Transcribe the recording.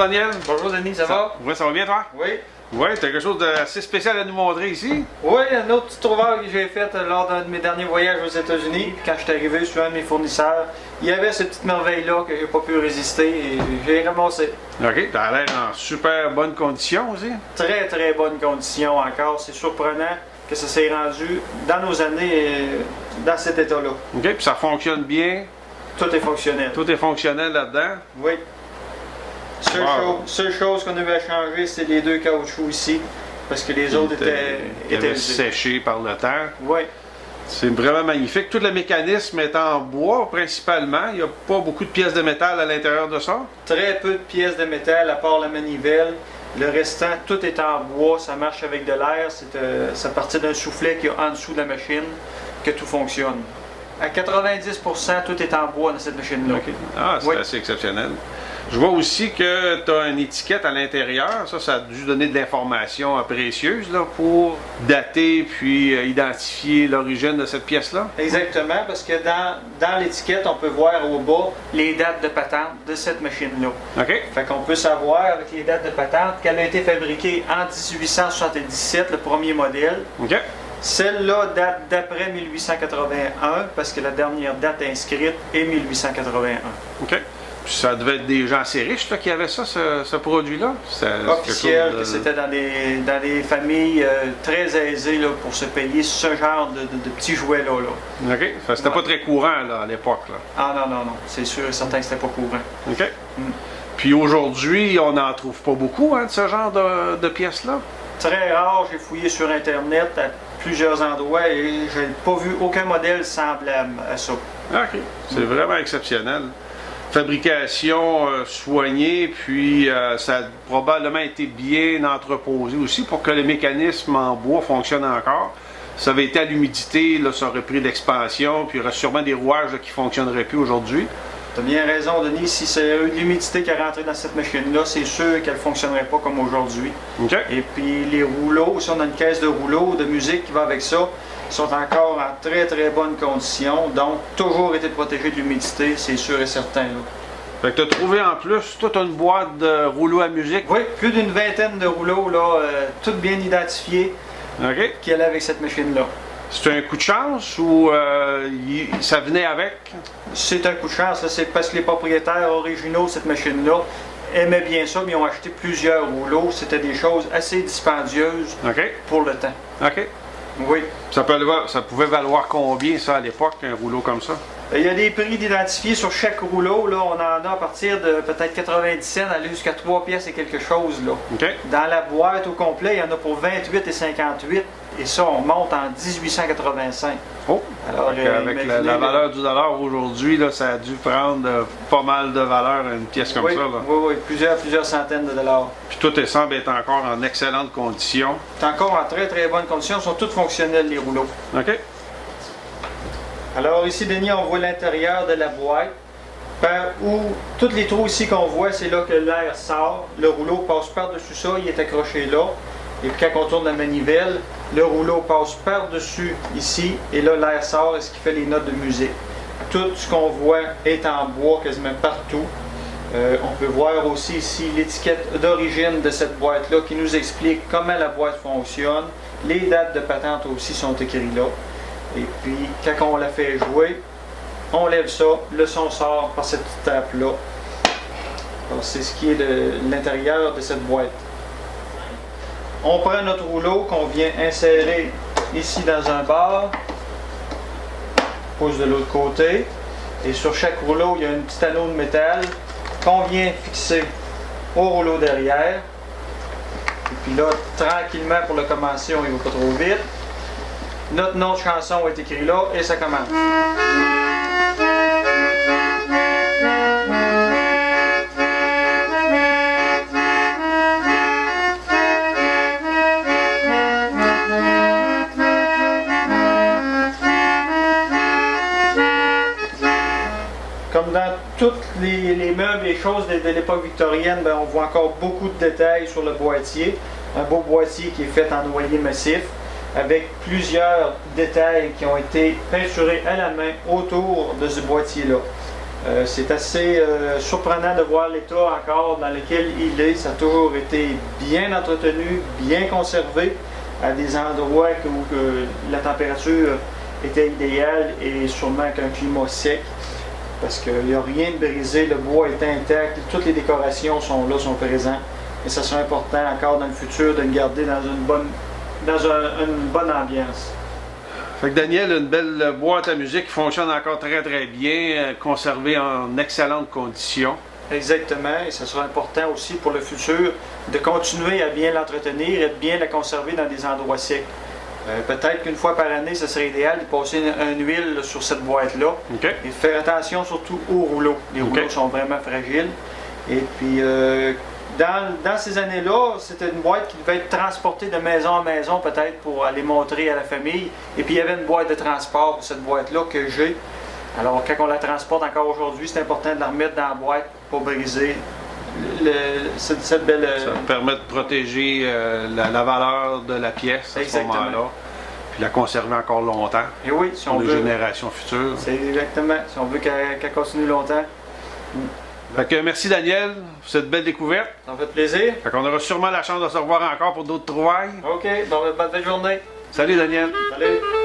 Daniel. Bonjour Denis, ça va? Oui, ça va bien toi? Oui. Oui, tu as quelque chose d'assez spécial à nous montrer ici? Oui, un autre petit trouvaille que j'ai fait lors d'un de mes derniers voyages aux États-Unis. Quand je suis arrivé sur un de mes fournisseurs, il y avait cette petite merveille-là que j'ai pas pu résister et j'ai ramassé. OK, tu as l'air en super bonne condition aussi. Très très bonne condition encore. C'est surprenant que ça s'est rendu dans nos années dans cet état-là. OK, puis ça fonctionne bien. Tout est fonctionnel. Tout est fonctionnel là-dedans. Oui. Seule chose qu'on avait à changer, c'est les deux caoutchoucs ici, parce que les autres étaient séchés par le temps. Oui. C'est vraiment magnifique. Tout le mécanisme est en bois principalement. Il n'y a pas beaucoup de pièces de métal à l'intérieur de ça. Très peu de pièces de métal à part la manivelle. Le restant, tout est en bois. Ça marche avec de l'air. Ça partit d'un soufflet qu'il y a en dessous de la machine que tout fonctionne. À 90%, tout est en bois dans cette machine-là. Okay. Ah, c'est assez exceptionnel. Je vois aussi que tu as une étiquette à l'intérieur. Ça a dû donner de l'information précieuse là, pour dater puis identifier l'origine de cette pièce-là. Exactement, parce que dans l'étiquette, on peut voir au bas les dates de patente de cette machine-là. OK. Fait qu'on peut savoir avec les dates de patente qu'elle a été fabriquée en 1877, le premier modèle. OK. Celle-là date d'après 1881, parce que la dernière date inscrite est 1881. OK. Puis ça devait être des gens assez riches là, qui avaient ça, ce produit-là? Officiel, que c'était dans des familles très aisées là, pour se payer ce genre de petits jouets-là. OK. C'était pas très courant là, à l'époque. Ah non. C'est sûr et certain que c'était pas courant. OK. Puis aujourd'hui, on n'en trouve pas beaucoup de ce genre de pièces-là? Très rare. J'ai fouillé sur Internet à plusieurs endroits et je n'ai pas vu aucun modèle semblable à ça. OK. C'est vraiment exceptionnel. Fabrication soignée, puis ça a probablement été bien entreposé aussi pour que le mécanisme en bois fonctionne encore. Ça avait été à l'humidité, là, ça aurait pris d'expansion, puis il y aurait sûrement des rouages là, qui ne fonctionneraient plus aujourd'hui. Tu as bien raison, Denis. Si c'est eu de l'humidité qui est rentrée dans cette machine-là, c'est sûr qu'elle ne fonctionnerait pas comme aujourd'hui. Okay. Et puis les rouleaux, si on a une caisse de rouleaux, de musique qui va avec ça, sont encore en très très bonne condition, donc toujours été protégés de l'humidité, c'est sûr et certain. Là. Fait que tu as trouvé en plus toute une boîte de rouleaux à musique? Oui, plus d'une vingtaine de rouleaux, là, toutes bien identifiés, OK. qui allaient avec cette machine-là. C'est un coup de chance ou ça venait avec? C'est un coup de chance, c'est parce que les propriétaires originaux de cette machine-là aimaient bien ça, mais ils ont acheté plusieurs rouleaux. C'était des choses assez dispendieuses pour le temps. OK. Oui. Ça pouvait valoir combien, ça, à l'époque, un rouleau comme ça? Il y a des prix d'identifier sur chaque rouleau. Là, on en a à partir de peut-être 90 cents, aller jusqu'à 3 pièces et quelque chose. Là. Okay. Dans la boîte au complet, il y en a pour 28 et 58. Et ça, on monte en 1885. Oh! Alors, avec la valeur du dollar aujourd'hui, ça a dû prendre pas mal de valeur, une pièce comme ça. Là. Oui, plusieurs centaines de dollars. Puis tout semble être encore en excellente condition. C'est encore en très très bonne condition. Ils sont tous fonctionnels, les rouleaux. OK. Alors ici, Denis, on voit l'intérieur de la boîte. Par où tous les trous ici qu'on voit, c'est là que l'air sort. Le rouleau passe par-dessus ça, il est accroché là. Et puis quand on tourne la manivelle, le rouleau passe par-dessus ici, et là l'air sort, et ce qui fait les notes de musique. Tout ce qu'on voit est en bois quasiment partout. On peut voir aussi ici l'étiquette d'origine de cette boîte-là qui nous explique comment la boîte fonctionne. Les dates de patente aussi sont écrites là. Et puis quand on la fait jouer, on lève ça, le son sort par cette petite tape-là. C'est ce qui est de l'intérieur de cette boîte. On prend notre rouleau qu'on vient insérer ici dans un bar, pousse de l'autre côté, et sur chaque rouleau, il y a un petit anneau de métal qu'on vient fixer au rouleau derrière. Et puis là, tranquillement, pour le commencer, on y va pas trop vite. Notre nom de chanson est écrit là, et ça commence. Comme dans tous les meubles et choses de l'époque victorienne, on voit encore beaucoup de détails sur le boîtier. Un beau boîtier qui est fait en noyer massif, avec plusieurs détails qui ont été peinturés à la main autour de ce boîtier-là. C'est assez surprenant de voir l'état encore dans lequel il est. Ça a toujours été bien entretenu, bien conservé, à des endroits où la température était idéale et sûrement qu'un climat sec. Parce qu'il n'y a rien de brisé, le bois est intact, toutes les décorations sont là, sont présentes. Et ça sera important encore dans le futur de le garder dans une bonne ambiance. Fait que Daniel, une belle boîte à musique qui fonctionne encore très très bien, conservée en excellentes conditions. Exactement, et ce sera important aussi pour le futur de continuer à bien l'entretenir et de bien la conserver dans des endroits secs. Peut-être qu'une fois par année, ce serait idéal de passer une huile sur cette boîte-là et de faire attention surtout aux rouleaux. Les rouleaux sont vraiment fragiles. Et puis, dans ces années-là, c'était une boîte qui devait être transportée de maison en maison, peut-être pour aller montrer à la famille. Et puis, il y avait une boîte de transport pour cette boîte-là que j'ai. Alors, quand on la transporte encore aujourd'hui, c'est important de la remettre dans la boîte pour briser cette belle... Ça permet de protéger la valeur de la pièce à ce moment-là, puis la conserver encore longtemps. Et oui, si pour on les veut, générations futures. C'est exactement, si on veut qu'elle continue longtemps. Fait que merci Daniel pour cette belle découverte. Ça me fait plaisir. Fait qu'on aura sûrement la chance de se revoir encore pour d'autres trouvailles. OK, bonne journée. Salut Daniel. Salut.